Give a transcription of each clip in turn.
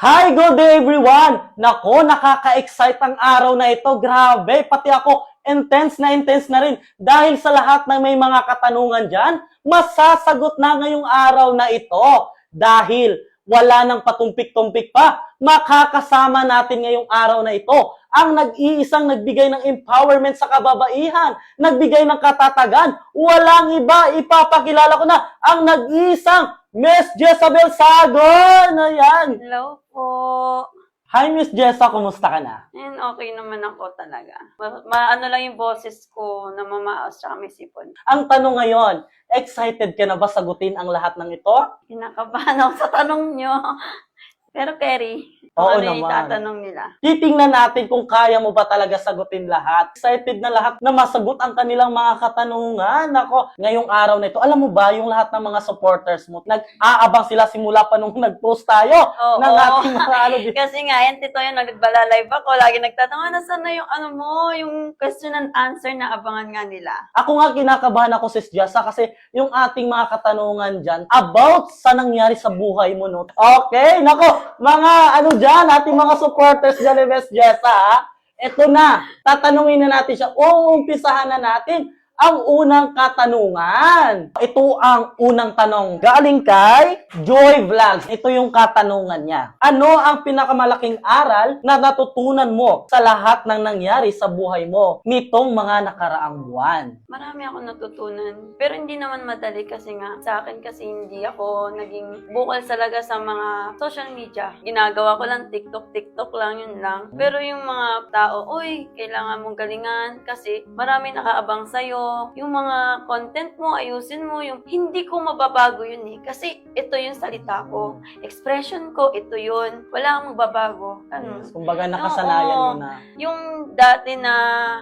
Hi, good day everyone! Nako, nakaka-excite ang araw na ito. Grabe, pati ako intense na rin. Dahil sa lahat ng may mga katanungan dyan, masasagot na ngayong araw na ito. Dahil wala nang patumpik-tumpik pa, makakasama natin ngayong araw na ito ang nag-iisang nagbigay ng empowerment sa kababaihan, nagbigay ng katatagan. Walang iba, ipapakilala ko na ang nag-iisang Miss Jezabel Sagon! Ayan! Hello po. Hi, Miss Jessa, kumusta ka na? Ayun, okay naman ako talaga. Ano lang yung boses ko na mamaos tsaka may sipon. Ang tanong ngayon, excited ka na ba sagutin ang lahat ng ito? Kinakabahan ako sa tanong nyo. Pero Kerry, Oo ano yung naman. itatanong nila? Titingnan natin kung kaya mo ba talaga sagutin lahat. Excited na lahat na masagot ang kanilang mga katanungan. Ako, ngayong araw na ito, alam mo ba yung lahat ng mga supporters mo, nag-aabang sila simula pa nung nag-post tayo Oo. ng ating mga ano. Kasi nga, yan, tito yun, nagbala-live ako. Lagi nagtatanong, nasaan na yung ano mo, yung question and answer na abangan nga nila. Ako nga kinakabahan ako, Sis Jessa, kasi yung ating mga katanungan dyan about sa nangyari sa buhay mo, no? Okay, nako, mga ano dyan, ating mga supporters dyan ni Miss Jessa, ha? Ito na, tatanungin na natin siya. Uumpisahan na natin ang unang katanungan. Ito ang unang tanong. Galing kay Joy Vlogs. Ito yung katanungan niya. Ano ang pinakamalaking aral na natutunan mo sa lahat ng nangyari sa buhay mo nitong mga nakaraang buwan? Marami ako natutunan. Pero hindi naman madali kasi nga, sa akin kasi hindi ako naging bukal talaga sa mga social media. Ginagawa ko lang TikTok lang, yun lang. Pero yung mga tao, uy, kailangan mong galingan kasi marami nakaabang sa'yo. Yung mga content mo, ayusin mo, yung hindi ko mababago yun eh. Kasi ito yung salita ko. Expression ko, ito yun. Wala kang magbabago. Ano? Yes, kumbaga nakasanayan mo na. Yung dati na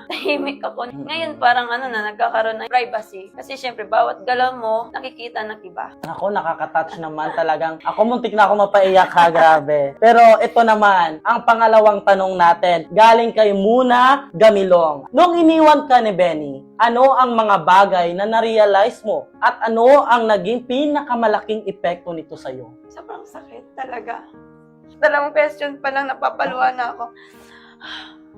tahimik ako, ngayon parang ano na, nagkakaroon ng privacy. Kasi syempre, bawat galaw mo, nakikita ng iba. Ako, nakaka-touch naman talagang. Ako, muntik na ako mapaiyak ha, grabe. Pero ito naman, ang pangalawang tanong natin, galing kay Muna Gamilong. Nung iniwan ka ni Benny, ano ang mga bagay na na-realize mo at ano ang naging pinakamalaking epekto nito sa'yo? Sobrang sakit talaga. Dalawang question pa lang, napapaluwa na ako.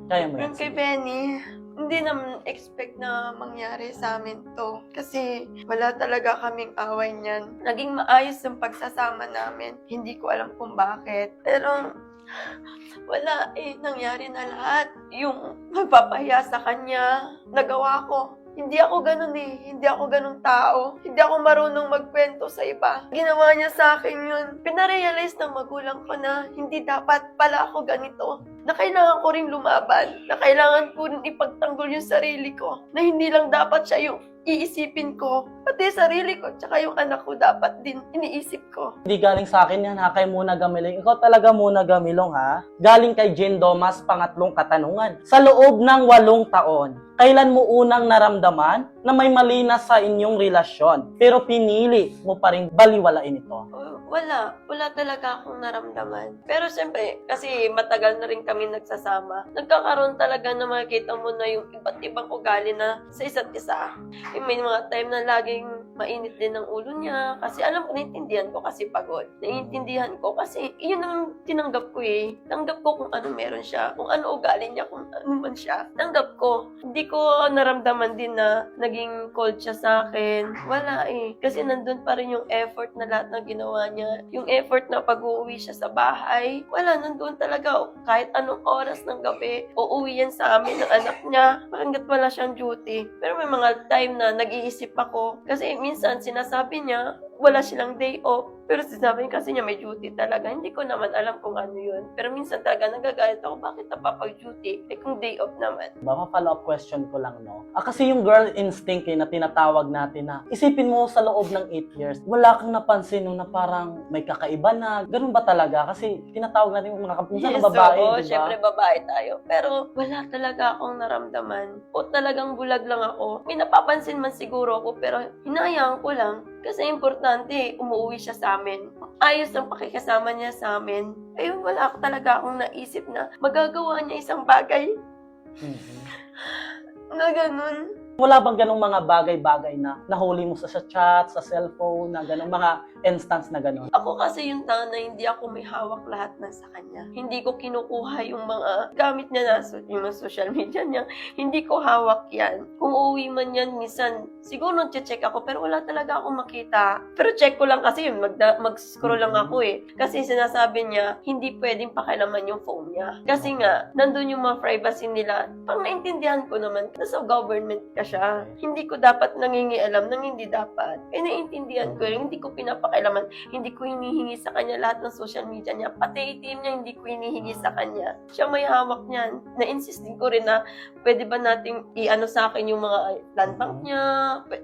Kaya mo yan. Yung kay Benny, hindi naman expect na mangyari sa amin to. Kasi wala talaga kaming away niyan. Naging maayos yung pagsasama namin. Hindi ko alam kung bakit. Pero wala eh, nangyari na lahat. Yung magpapahiya sa kanya, nagawa ko. Hindi ako ganun eh. Hindi ako ganung tao. Hindi ako marunong magkwento sa iba. Ginawa niya sa akin yun. Pinarealize ng magulang ko na hindi dapat pala ako ganito. Na kailangan ko rin lumaban. Na kailangan ko rin ipagtanggol yung sarili ko. Na hindi lang dapat siya yung iisipin ko. Pati sarili ko, tsaka yung anak ko dapat din iniisip ko. Hindi galing sa akin yan ha, kay Muna Gamilong. Ikaw talaga Muna Gamilong ha. Galing kay Jen Domas, pangatlong katanungan. Sa loob ng 8 taon, kailan mo unang naramdaman na may mali na sa inyong relasyon, pero pinili mo pa rin baliwalain ito? Wala talaga akong naramdaman. Pero siyempre, kasi matagal na rin kami nagsasama, nagkakaroon talaga na makikita mo na yung iba't ibang ugali na sa isa't isa. Yung may mga time na laging mainit din ang ulo niya, kasi alam ko, naiintindihan ko kasi pagod. Naiintindihan ko kasi yun ang tinanggap ko eh. Tanggap ko kung ano meron siya, kung ano ugali niya, kung ano man siya. Tanggap ko. Hindi ko naramdaman din na naging cold siya sa akin. Wala eh. Kasi nandun pa rin yung effort na lahat na ginawa niya. Yung effort na pag-uwi siya sa bahay, wala, nandun talaga. Kahit anong oras ng gabi, uuwi yan sa amin ng anak niya. Hanggat wala siyang duty. Pero may mga time na nag-iisip ako. Kasi minsan sinasabi niya, wala silang day off. Pero sinasabi kasi niya may duty talaga. Hindi ko naman alam kung ano yun. Pero minsan talaga nagagalit ako, bakit napapag-duty? Eh kung day off naman. Baka follow-up question ko lang, no? Kasi yung girl instinct na tinatawag natin na, isipin mo sa loob ng 8 years, wala kang napansin na parang may kakaiba na, ganun ba talaga? Kasi tinatawag natin yung mga kapusan na babae, oo, diba? syempre babae tayo. Pero wala talaga akong naramdaman. O talagang bulag lang ako. May napapansin man siguro ako, pero hinayaan ko lang. Kasi importante, umuwi siya sa amin. Ayos ang pakikasama niya sa amin. Ayun, wala ako talaga akong naisip na magagawa niya isang bagay na ganun. Wala bang ganong mga bagay-bagay na nahuli mo sa chat, sa cellphone, na ganong mga instance na ganon? Ako kasi yung tao na hindi ako may hawak lahat na sa kanya. Hindi ko kinukuha yung mga gamit niya na yung mga social media niya. Hindi ko hawak yan. Kung uuwi man yan, minsan, siguro check ako, pero wala talaga ako makita. Pero check ko lang kasi yun, mag-scroll lang ako eh. Kasi sinasabi niya, hindi pwedeng pakialaman yung phone niya. Kasi nga, nandun yung mga privacy nila. Pang naintindihan ko naman, nasa government ka siya. Hindi ko dapat nangingialam nang hindi dapat. Eh, naiintindihan ko yun, hindi ko pinapakailaman. Hindi ko hinihingi sa kanya lahat ng social media niya. Pati ATM niya, hindi ko hinihingi sa kanya. Siya may hawak niyan. Na-insist din ko rin na pwede ba nating i-ano sa akin yung mga land bank niya,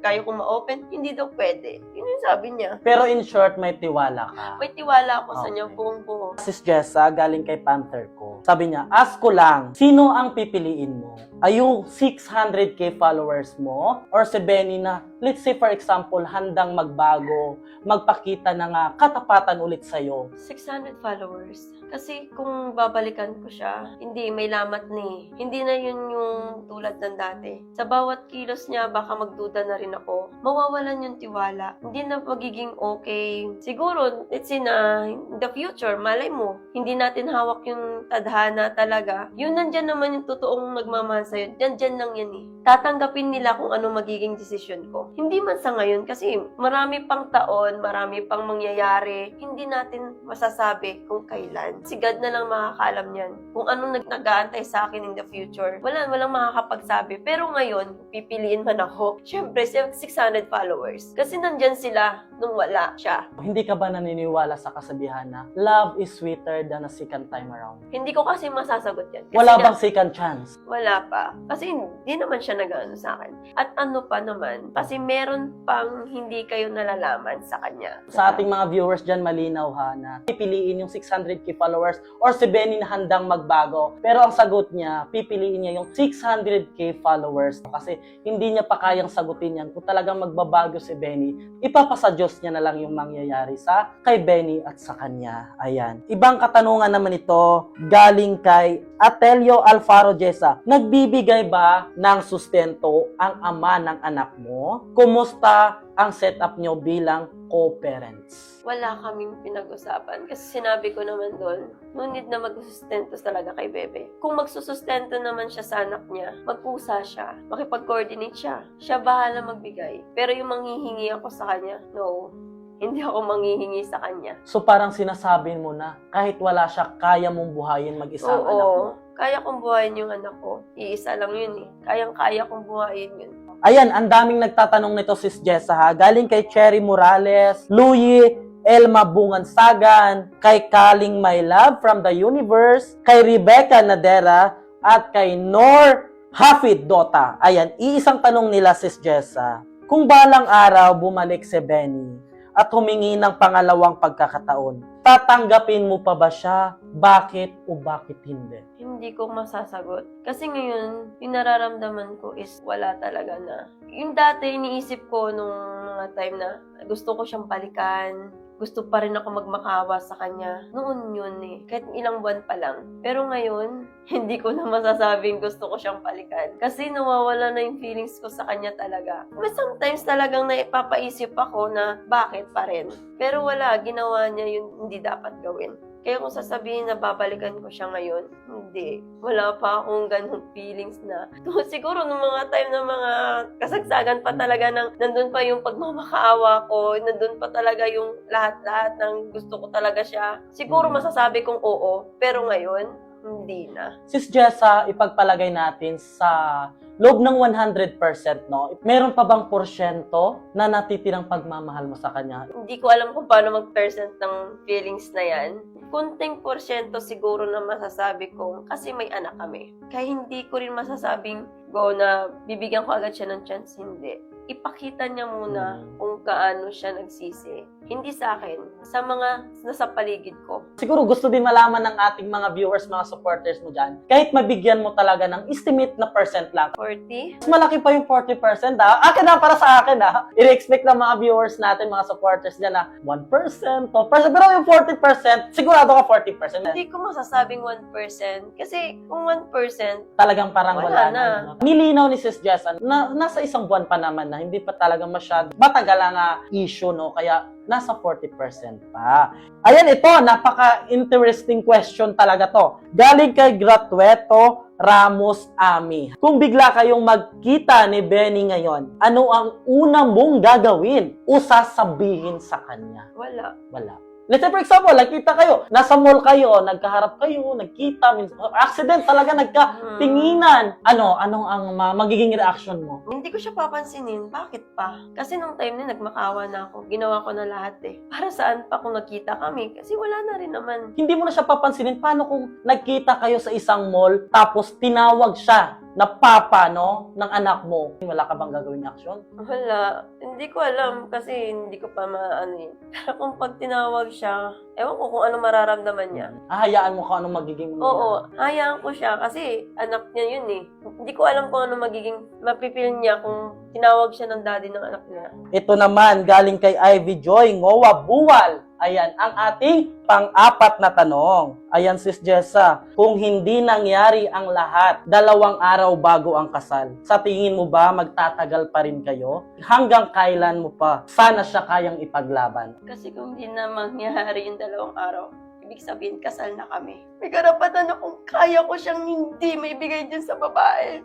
kaya ko ma-open. Hindi daw pwede. Yun yung sabi niya. Pero in short, may tiwala ka. May tiwala ako sa Okay. niya, buong buo. Sis Jessa, galing kay Panther ko. Sabi niya, ask ko lang, sino ang pipiliin mo? Ay yung 600k followers mo? Or si Benny na, let's say for example, handang magbago, magpakita ng katapatan ulit sa'yo? 600 followers. Kasi kung babalikan ko siya, hindi, may lamat ni. Hindi na yun yung tulad ng dati. Sa bawat kilos niya, baka magduda na rin ako. Mawawalan yung tiwala. Hindi na magiging okay. Siguro, let's say na, in the future, malay mo, hindi natin hawak yung tadhana talaga. Yun nandyan naman yung totoong nagmamahal sa'yo. Dyan lang yan eh. Tatanggapin nila kung ano magiging desisyon ko. Hindi man sa ngayon kasi marami pang taon, marami pang mangyayari. Hindi natin masasabi kung kailan. Si God na lang makakaalam yan. Kung anong nag-aantay sa akin in the future. Walang makakapagsabi. Pero ngayon, pipiliin man ako. Siyempre, 600 followers. Kasi nandyan sila nung wala siya. Hindi ka ba naniniwala sa kasabihan na love is sweeter than a second time around? Hindi ko kasi masasagot yan. Kasi Wala nga, bang second chance? wala pa. Kasi hindi naman siya nag-ano sa akin. At ano pa naman, kasi meron pang hindi kayo nalalaman sa kanya. Sa ating mga viewers dyan, malinaw ha, na pipiliin yung 600k followers or si Benny na handang magbago. Pero ang sagot niya, pipiliin niya yung 600k followers kasi hindi niya pa kayang sagutin yan. Kung talagang magbabago si Benny, ipapasa Diyos niya na lang yung mangyayari sa kay Benny at sa kanya. Ayan. Ibang katanungan naman ito, galing kay Atelio Alfaro Jessa. Nagbibigay ba ng sustento ang ama ng anak mo? Kumusta ang setup nyo bilang co-parents? Wala kaming pinag-usapan. Kasi sinabi ko naman doon, no need na magsusustento talaga kay Bebe. Kung magsusustento naman siya sa anak niya, magpusa siya, makipag-coordinate siya. Siya bahala magbigay. Pero yung manghihingi ako sa kanya, no. Hindi ako manghihingi sa kanya. So parang sinasabi mo na kahit wala siya, kaya mong buhayin mag-isa ang anak mo? Kaya kong buhayin yung anak ko. Iisa lang yun eh. Kayang-kaya kong buhayin yun. Ayan, ang daming nagtatanong nito sis Jessa ha. Galing kay Cherry Morales, Louie, Elma Bungansagan, kay Kaling My Love from the Universe, kay Rebecca Nadera, at kay Nor Hafid Dota. Ayan, iisang tanong nila sis Jessa. Kung balang araw bumalik si Benny at humingi ng pangalawang pagkakataon, tatanggapin mo pa ba siya? Bakit o bakit hindi? Hindi ko masasagot. Kasi ngayon, yung nararamdaman ko is wala talaga na. Yung dati, iniisip ko nung mga time na gusto ko siyang balikan, gusto pa rin ako magmakawa sa kanya. Noon yun eh. Kahit ilang buwan pa lang. Pero ngayon, hindi ko na masasabing gusto ko siyang balikan. Kasi nawawala na yung feelings ko sa kanya talaga. May sometimes talagang naipapaisip ako na bakit pa rin. Pero wala, ginawa niya yung hindi dapat gawin. Kaya kung sasabihin na babalikan ko siya ngayon, hindi. Wala pa akong ganung feelings na. Siguro nung mga time na mga kasagsagan pa talaga nandun pa yung pagmamakaawa ko, nandun pa talaga yung lahat-lahat ng gusto ko talaga siya. Siguro masasabi kong oo, pero ngayon, hindi na. Sis Jessa, ipagpalagay natin sa loob ng 100%, no? Meron pa bang porsyento na natitirang pagmamahal mo sa kanya? Hindi ko alam kung paano mag-percent ng feelings na yan. Kunting porsyento siguro na masasabi ko kasi may anak kami. Kaya hindi ko rin masasabing go na bibigyan ko agad siya ng chance, hindi. ipakita niya muna kung gaano siya nagsisi. Hindi sa akin, sa mga nasa paligid ko. Siguro gusto din malaman ng ating mga viewers, mga supporters mo dyan, kahit mabigyan mo talaga ng estimate na percent lang. 40? Mas malaki pa yung 40%, ha? Akin na, para sa akin, ha? I-expect ng mga viewers natin, mga supporters dyan, na 1%, 2%, pero yung 40%, sigurado ka 40%. Hindi ko masasabing 1%. Kasi kung 1%, Talagang parang Wala wala na. na. Nilinaw ni Sis Jessa na nasa isang buwan pa naman na hindi pa talaga masyado matagal ang issue, no? Kaya nasa 40% pa. Ayan, ito, napaka-interesting question talaga to. Galing kay Gratueto Ramos Ami. Kung bigla kayong magkita ni Benny ngayon, ano ang una mong gagawin o sasabihin sa kanya? wala. Wala. Let's say, for example, nagkita kayo, nasa mall kayo, nagkaharap kayo, nagkita, accident talaga, nagkatinginan. Anong ang magiging reaction mo? Hindi ko siya papansinin. Bakit pa? Kasi nung time na nagmakawa na ako, ginawa ko na lahat eh. Para saan pa kung nagkita kami? Kasi wala na rin naman. Hindi mo na siya papansinin. Paano kung nagkita kayo sa isang mall, tapos tinawag siya na papa, no, ng anak mo? Wala ka bang gagawing action? Wala. Hindi ko alam kasi hindi ko pa maano eh. Pero kung pag tinawag siya, ewan ko kung ano mararamdaman niya. Hayaan mo kung anong magiging Oo, hayaan ko siya kasi anak niya yun eh. Hindi ko alam kung ano magiging mapipil niya kung tinawag siya ng daddy ng anak niya. Ito naman, galing kay Ivy Joy Ngowa Buwal. Ayan, ang ating pang-apat na tanong. Ayan, Sis Jessa, kung hindi nangyari ang lahat, 2 araw bago ang kasal, sa tingin mo ba magtatagal pa rin kayo? Hanggang kailan mo pa sana siya kayang ipaglaban? Kasi kung hindi na mangyari yung 2 araw, ibig sabihin kasal na kami. May karapatan akong kaya ko siyang hindi maibigay dyan sa babae.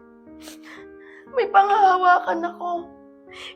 May panghahawakan ako.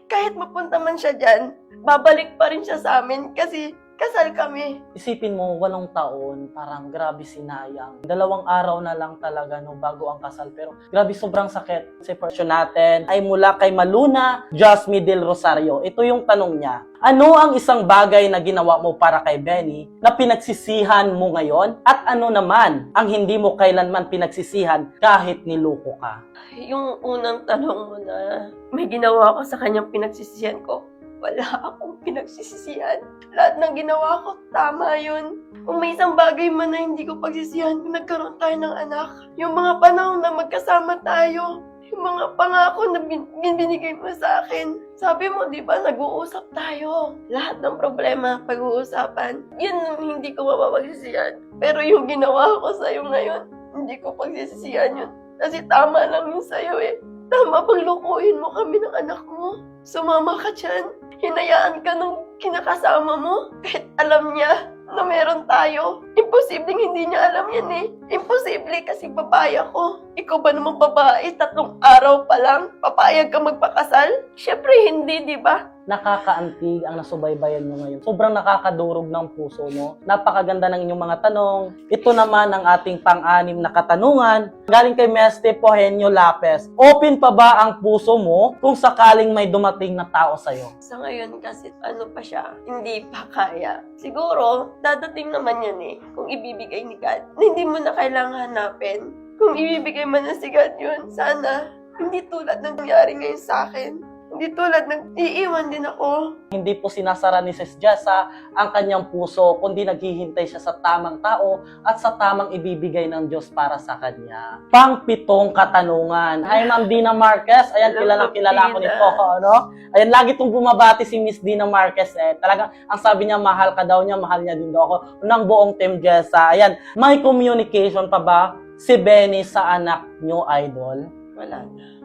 Kahit mapunta man siya dyan, babalik pa rin siya sa amin kasi kasal kami. Isipin mo, 8 taon, parang grabe sinayang. 2 araw na lang talaga no, bago ang kasal. Pero grabe, sobrang sakit. Kasi person natin ay mula kay Maluna Jasmine Del Rosario. Ito yung tanong niya. Ano ang isang bagay na ginawa mo para kay Benny na pinagsisihan mo ngayon? At ano naman ang hindi mo kailanman pinagsisihan kahit niloko ka? Yung unang tanong mo na may ginawa ko sa kanyang pinagsisisihan ko, wala akong pinagsisisihan. Lahat ng ginawa ko, tama yun. Kung may isang bagay man na hindi ko pagsisihan, kung nagkaroon tayo ng anak, yung mga panahon na magkasama tayo, yung mga pangako na binigay mo sa akin. Sabi mo, di ba, nag-uusap tayo. Lahat ng problema, pag-uusapan. Yun ang hindi ko mapapagsisihan. Pero yung ginawa ko sa'yo ngayon, hindi ko pagsisisihan yun. Kasi tama lang yun sa'yo eh. Tama bang lukuhin mo kami ng anak mo? Sumama ka dyan. Hinayaan ka nung kinakasama mo. Kahit alam niya na meron tayo. Imposibleng hindi niya alam yan eh. Imposible kasi babae ako. Ikaw ba namang babae? 3 araw pa lang, papayag ka magpakasal? Syempre hindi, di ba? Nakakaantig ang nasubaybayan nyo ngayon. Sobrang nakakadurog ng puso, no? Napakaganda ng inyong mga tanong. Ito naman ang ating pang-6 na katanungan. Galing kay Meste Pohenio Lapes. Open pa ba ang puso mo kung sakaling may dumating na tao sa'yo? Sa ngayon kasi ano pa siya, hindi pa kaya. Siguro, dadating naman yan eh, kung ibibigay ni God. Na hindi mo na kailangan hanapin. Kung ibibigay man na si God yun, sana hindi tulad ng nangyari ngayon sa akin. Hindi tulad ng iiwan din ako. Hindi po sinasara ni Sis Jessa ang kanyang puso, kundi naghihintay siya sa tamang tao at sa tamang ibibigay ng Diyos para sa kanya. Pang-7 katanungan. Hi, Ma'am Dina Marquez. Ayan, kilala ko nito. Ano? Ayan, lagi itong bumabati si Miss Dina Marquez. Talagang, ang sabi niya, mahal ka daw niya, mahal niya din daw ako. Ng buong Team Jessa. Ayan, may communication pa ba si Benny sa anak niyo, idol? Wala na.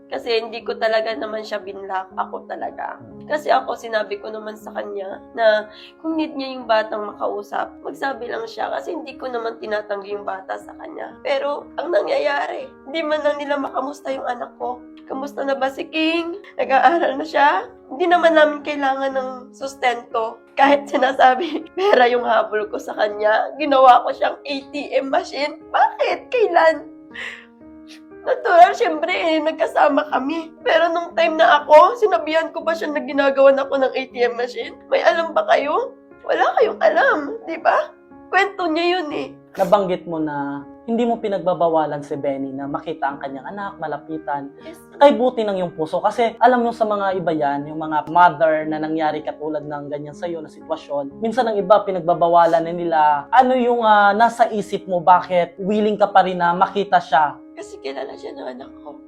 Kasi hindi ko talaga naman siya binlock. Ako talaga. Kasi ako, sinabi ko naman sa kanya na kung need niya yung batang makausap, magsabi lang siya kasi hindi ko naman tinatanggi yung bata sa kanya. Pero, ang nangyayari, hindi man lang nila makamusta yung anak ko. Kamusta na ba si King? Nag-aaral na siya? Hindi naman namin kailangan ng sustento. Kahit sinasabi, pera yung habol ko sa kanya, ginawa ko siyang ATM machine. Bakit? Kailan? Natural, syempre nagkasama kami. Pero nung time na ako, sinabihan ko ba siya na ginagawan ako ng ATM machine? May alam ba kayo? Wala kayong alam, di ba? Kwento niya yun eh. nabanggit mo na hindi mo pinagbabawalan si Benny na makita ang kanyang anak, malapitan. Yes. Kay buti ng iyong puso. Kasi alam mo sa mga iba yan, yung mga mother na nangyari katulad ng ganyan sa'yo na sitwasyon, minsan ang iba pinagbabawalan na nila, ano yung nasa isip mo, bakit willing ka pa rin na makita siya? Kasi kilala siya ng anak ko.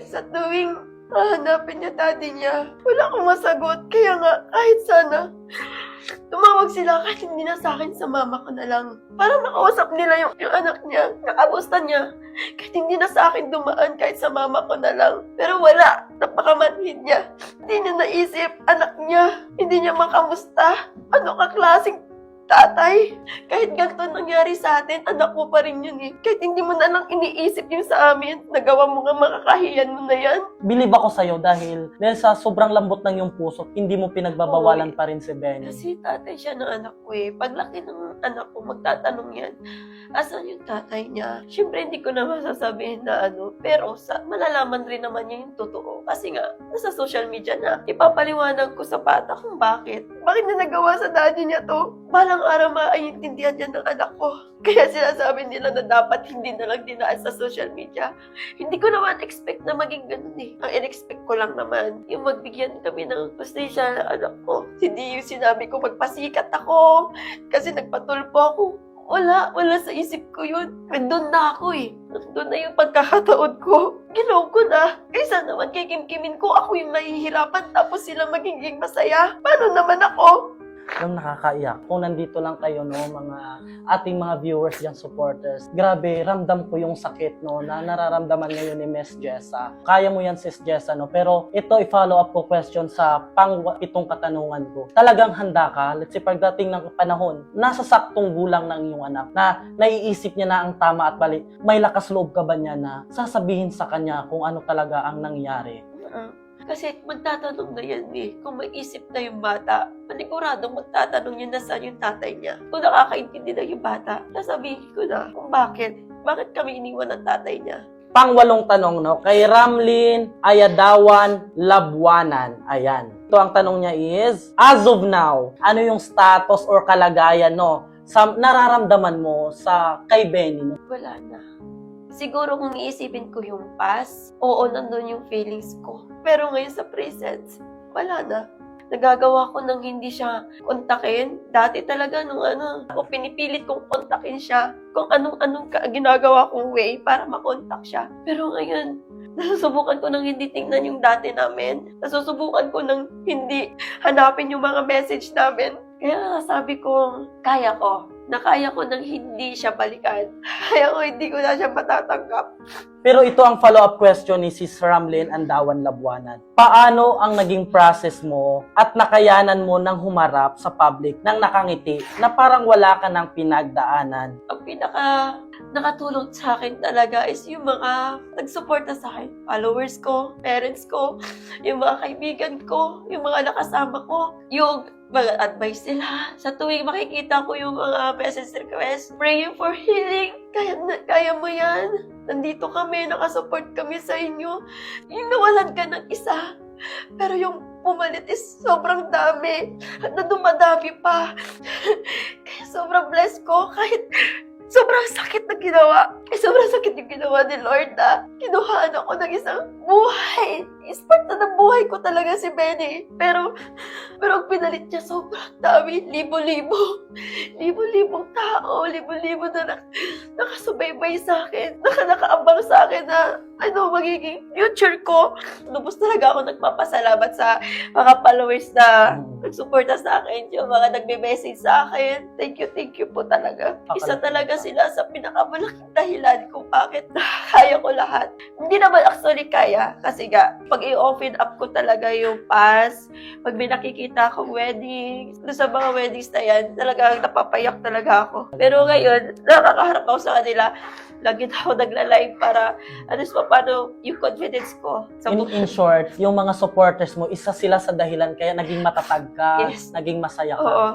Sa tuwing hahanapin niya daddy niya, wala akong masagot. Kaya nga, kahit sana, tumawag sila kahit hindi na sa akin, sa mama ko na lang. Para makausap nila yung anak niya, nakamusta niya. Kahit hindi na sa akin dumaan, kahit sa mama ko na lang. Pero wala, napakamanhid niya. Hindi niya naisip, anak niya, hindi niya makamusta. Ano ka klaseng tatay? Kahit ganito nangyari sa atin, anak mo pa rin yun eh. Kahit hindi mo na lang iniisip yung sa amin, nagawa mo nga, makakahiyan mo na yan. Bilib ako sa'yo dahil sa sobrang lambot ng iyong puso, hindi mo pinagbabawalan pa rin si Benny. Kasi tatay siya ng anak ko eh. Paglaki ng anak ko, magtatanong yan, asan yung tatay niya? Siyempre, hindi ko na masasabihin na ano. Pero malalaman rin naman niya yung totoo. Kasi nga, nasa social media na. Ipapaliwanag ko sa bata kung bakit. Bakit na nagawa sa daddy niya to? Balang araw maiintindihan yan ng anak ko. Kaya sinasabi nila na dapat hindi na lang dinaan sa social media. Hindi ko naman expect na maging ganun eh. Ang in-expect ko lang naman, yung magbigyan kami ng pasensya ng anak ko. Hindi yung sinabi ko magpasikat ako kasi nagpatulpo ako. Wala sa isip ko yun. Nandun na ako eh. Nandun na yung pagkakataon ko. Ginaw ko na. Kaysa naman kikimkimin ko, ako yung nahihirapan tapos sila magiging masaya. Paano naman ako? Yung nakakaiyak. Kung nandito lang kayo, no, mga ating mga viewers dyan, supporters, grabe, ramdam ko yung sakit, no, na nararamdaman ngayon ni Miss Jessa. Kaya mo yan, Sis Jessa, no? Pero ito, i-follow up ko question sa itong katanungan ko. Talagang handa ka? Let's say, pagdating ng panahon, nasa saktong gulang ng iyong anak, na naiisip niya na ang tama at mali, may lakas loob ka ba niya na sasabihin sa kanya kung ano talaga ang nangyari? Kasi magtatanong na yan eh. Kung may isip na yung bata, paniguradong magtatanong yun na saan yung tatay niya. Kung nakakaintindi na yung bata, sasabihin ko na kung bakit. Bakit kami iniwan ng tatay niya? Pangwalong tanong, no? Kay Ramlin Ayadawan Labwanan. Ayan. Ito ang tanong niya is, as of now, ano yung status or kalagayan, no, sa nararamdaman mo sa kay Benny? No? Wala na. Siguro kung iisipin ko yung past, oo, nandun yung feelings ko. Pero ngayon sa present, wala na. Nagagawa ko nang hindi siya kontakin. Dati talaga nung ako pinipilit kong kontakin siya. Kung anong ginagawa kong way para makontak siya. Pero ngayon, nasusubukan ko nang hindi tingnan yung dati namin. Nasusubukan ko nang hindi hanapin yung mga message namin. Kaya sabi ko, kaya ko. Nakaya ko nang hindi siya balikan. Kaya ko hindi ko na siya matatanggap. Pero ito ang follow-up question ni Sis Ramlin Andawan Labuanan. Paano ang naging process mo at nakayanan mo ng humarap sa public nang nakangiti na parang wala ka ng pinagdaanan? Ang pinaka nakatulong sa akin talaga is yung mga nagsuporta sa akin. Followers ko, parents ko, yung mga kaibigan ko, yung mga nakasama ko, yung mga advice nila. Sa tuwing makikita ko yung mga message request, praying for healing. Kaya mo yan. Nandito kami, nakasupport kami sa inyo. Yung nawalan ka ng isa. Pero yung pumalit is sobrang dami. At na dumadami pa. Kaya sobrang blessed ko. Kahit sobrang sakit na ginawa. Sobrang sakit yung ginawa ni Lord na kinuhaan ako ng isang buhay. Part na ng buhay ko talaga si Benny. Pero ang pinalit niya sobrang dami. Libo-libo. Libo-libong tao. Libo-libo na nakasubaybay sa akin. Nakaabang sa akin na magiging future ko. Lubos talaga ako nagpapasalamat sa mga followers na nagsuporta sa akin. Yung mga nagbe-message sa akin. Thank you po talaga. Isa talaga sila sa pinakamalaking dahilan kung bakit kaya ko lahat. Hindi naman actually kaya. Kasi nga, pag i-open up ko talaga yung past, pag may nakikita akong wedding, doon sa mga weddings na yan, talagang napapayak talaga ako. Pero ngayon, nakakaharap ako sa kanila. Lagi na ako nagla-live para paano yung confidence ko. In short, yung mga supporters mo, isa sila sa dahilan kaya naging matatag ka, Yes. naging masaya ka. Oo,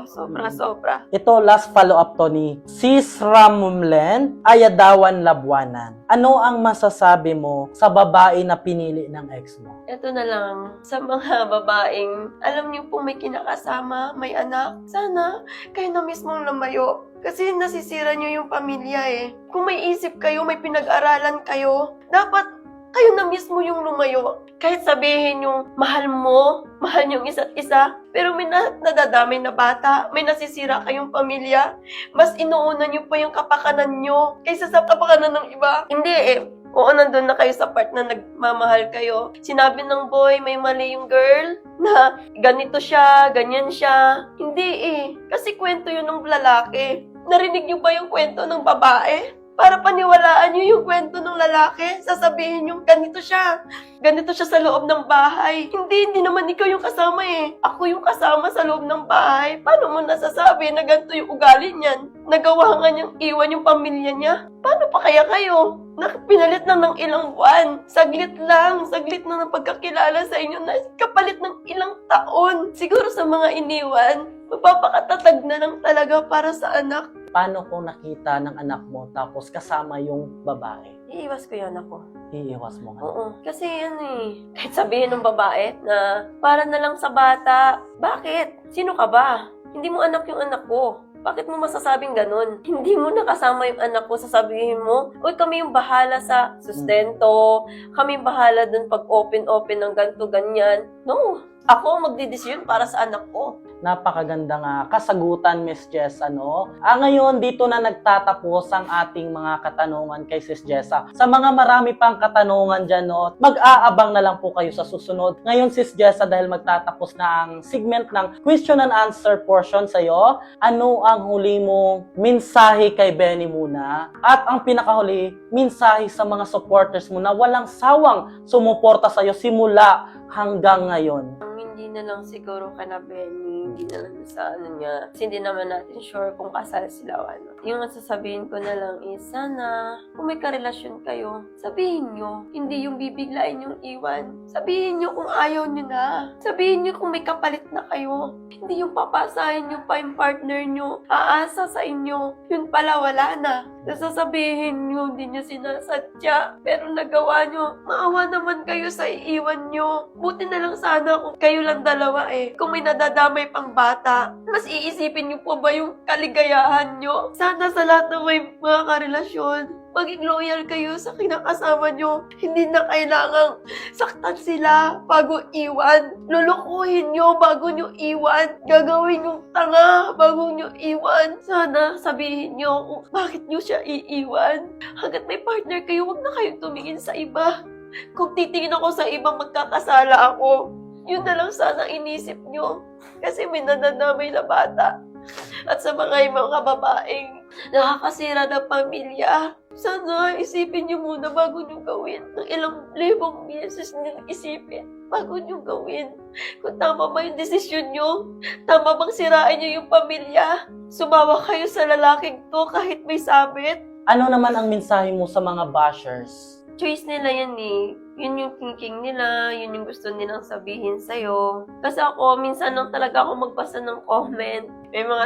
sobra. Ito, last follow-up to ni Sis Ramlen Ayadawan Labuanan. Ano ang masasabi mo sa babae na pinili ng ex mo? Ito na lang, sa mga babaeng, alam niyo pong may kinakasama, may anak, sana kayo na mismong lumayo. Kasi nasisira niyo yung pamilya eh. Kung may isip kayo, may pinag-aralan kayo, dapat kayo na mismo yung lumayo. Kahit sabihin yung mahal mo, mahal niyo yung isa't isa, pero may nadadamay na bata, may nasisira kayong pamilya, mas inuuna niyo pa yung kapakanan niyo kaysa sa kapakanan ng iba. Hindi eh. Oo, nandun na kayo sa part na nagmamahal kayo. Sinabi ng boy, may mali yung girl, na ganito siya, ganyan siya. Hindi eh. Kasi kwento yun ng lalaki. Narinig niyo ba yung kwento ng babae? Para paniwalaan niyo yung kwento ng lalaki, sasabihin niyo, ganito siya sa loob ng bahay. Hindi naman ikaw yung kasama eh. Ako yung kasama sa loob ng bahay. Paano mo nasasabi na ganito yung ugali niyan? Nagawa nga niyang iwan yung pamilya niya? Paano pa kaya kayo? Pinalit lang ng ilang buwan. Saglit na ng pagkakilala sa inyo na kapalit ng ilang taon. Siguro sa mga iniwan, magpapakatatag na lang talaga para sa anak. Paano kung nakita ng anak mo tapos kasama yung babae? Iiwas ko yun ako. Iiwas mo nga. Oo. Kasi yan eh. Kahit sabihin ng babae na para na lang sa bata. Bakit? Sino ka ba? Hindi mo anak yung anak ko. Bakit mo masasabing ganun? Hindi mo nakasama yung anak ko, sasabihin mo, uy, kami yung bahala sa sustento, kami yung bahala dun pag open-open ng ganito, ganyan. No. Ako magdidesisyon para sa anak ko. Napakaganda nga kasagutan, Miss Jessa, no? Ngayon, dito na nagtatapos ang ating mga katanungan kay Sis Jessa. Sa mga marami pang katanungan dyan, no? Mag-aabang na lang po kayo sa susunod. Ngayon, Sis Jessa, dahil magtatapos na ang segment ng question and answer portion sa'yo, ano ang huli mong mensahe kay Benny muna? At ang pinakahuli, mensahe sa mga supporters mo na walang sawang sumuporta sa'yo simula hanggang ngayon. Hindi na lang siguro kana Benny, hindi na lang sa ano niya. Kasi hindi naman natin sure kung kasal sila o ano. Yung sasabihin ko na lang is, sana, kung may karelasyon kayo, sabihin nyo. Hindi yung bibiglain yung iwan. Sabihin nyo kung ayaw nyo na. Sabihin nyo kung may kapalit na kayo. Hindi yung papasahin nyo pa yung partner nyo. Aasa sa inyo. Yun pala wala na. Sasabihin nyo, hindi nyo sinasadya. Pero nagawa nyo, maawa naman kayo sa iiwan nyo. Buti na lang sana kung kayo lang dalawa eh. Kung may nadadamay pang bata, mas iisipin nyo po ba yung kaligayahan nyo? Sana sa lahat ng may mga karelasyon, maging loyal kayo sa kinakasama nyo. Hindi na kailangang saktan sila bago iwan. Lulukuhin nyo bago nyo iwan. Gagawin yung tanga bago nyo iwan. Sana sabihin nyo kung bakit nyo siya iiwan. Hanggat may partner kayo, huwag na kayong tumingin sa iba. Kung titingin ako sa ibang magkakasala ako, yun na lang sana inisip nyo. Kasi may nadadamay na bata. At sa mga babaeng nakakasira ng pamilya, sana isipin nyo muna bago nyo gawin. Ng ilang libong beses nyo isipin bago nyo gawin. Kung tama ba yung desisyon nyo? Tama bang sirain nyo yung pamilya? Sumawa kayo sa lalaking to kahit may sabit? Ano naman ang mensahe mo sa mga bashers? Choice nila yan eh. Yun yung thinking nila, yun yung gusto nilang sabihin sa'yo. Kasi ako, minsan lang talaga ako magbasa ng comment.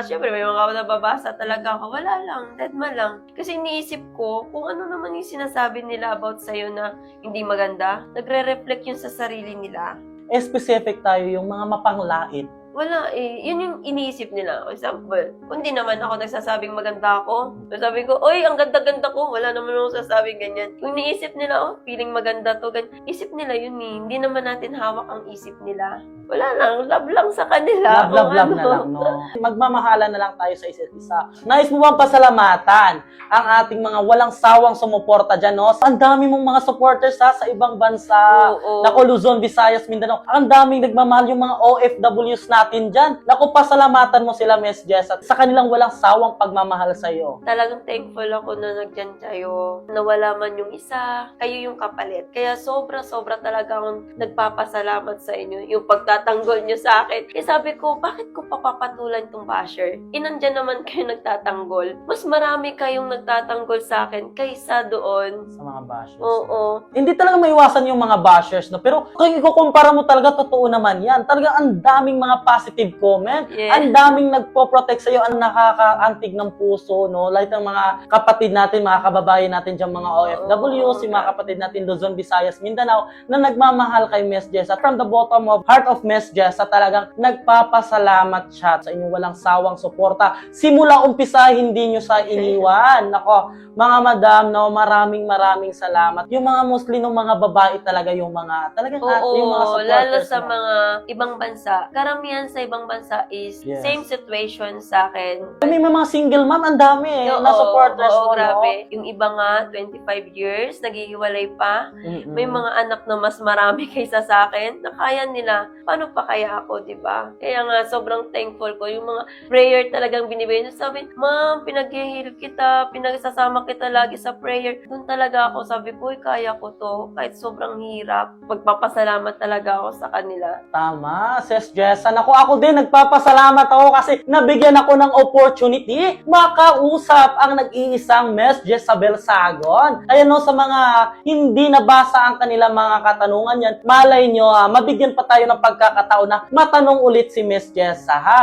Siyempre, may mga nababasa talaga ako. Wala lang, deadma lang. Kasi iniisip ko, kung ano naman yung sinasabi nila about sa'yo na hindi maganda, nagre-reflect yun sa sarili nila. Specific tayo yung mga mapanglait. Wala eh. Yun yung iniisip nila. For example, kung di naman ako nagsasabing maganda ako, sasabihin ko, oy, ang ganda-ganda ko. Wala naman ako sasabing ganyan. Kung iniisip nila, oh, feeling maganda to, ganyan. Isip nila yun eh. Hindi naman natin hawak ang isip nila. Wala lang. Love lang sa kanila. Love na lang, no? Magmamahalan na lang tayo sa isa't isa. Nais mo bang pasalamatan ang ating mga walang sawang sumuporta dyan, no? Ang dami mong mga supporters, ha, sa ibang bansa. Oo. Naku, Luzon, Visayas, Mindanao. Ang daming nagmamahal yung mga OFWs natin dyan. Naku, pasalamatan mo sila, Miss Jess, at sa kanilang walang sawang pagmamahal sa'yo. Talagang thankful ako na nagdyan kayo. Nawala man yung isa, kayo yung kapalit. Kaya sobra-sobra talaga akong nagpapasalamat sa inyo. Yung pagtatanggol nyo sa akin. Kaya sabi ko, bakit ko papapatulan tong basher? Nandyan naman kayo nagtatanggol. Mas marami kayong nagtatanggol sa akin kaysa doon. Sa mga bashers. Oo. Hindi talaga maiwasan yung mga bashers, no? Pero kung ikukumpara mo talaga, totoo naman yan. Talaga ang daming mga positive comment. Yes. Ang daming nagpo-protect sa'yo, ang nakakaantig ng puso, no? Like ng mga kapatid natin, mga kababayan natin dyan, mga OFWs, yung mga kapatid natin Luzon, Visayas, Mindanao, na nagmamahal kay Miss Jessa. From the bottom of heart of Miss Jessa, talagang nagpapasalamat siya sa inyong walang sawang suporta. Simula umpisa, hindi nyo sa iniwan. Nako, mga madam, no, maraming salamat. Yung mga mostly ng mga babae talaga, yung mga, talagang yung mga Oo, supporters lalo sa mo. mga ibang bansa. Karamihan sa ibang bansa is Yes. same situation sa akin. May mga single mom, ang dami Oo, na supporters oo, mo, grabe. Yung iba nga, 25 years, naghihiwalay pa. no? May mga anak na mas marami kaysa sa akin, na kaya nila. Paano pa kaya ako, di ba? Kaya nga, sobrang thankful ko. Yung mga prayer talagang binibigay niya. Sabi, ma'am, pinaghihil kita, pinagsasama kita lagi sa prayer. Doon talaga ako, sabi ko, kaya ko to. Kahit sobrang hirap. Magpapasalamat talaga ako sa kanila. Tama, Sis Jessa. Ako din, nagpapasalamat ako kasi nabigyan ako ng opportunity makausap ang nag-iisang Miss Jezabel Sagon. Ayan no, sa mga hindi nabasa ang kanilang mga katanungan yan, malay nyo, mabigyan pa tayo ng pagkakataon na matanong ulit si Miss Jessa, ha?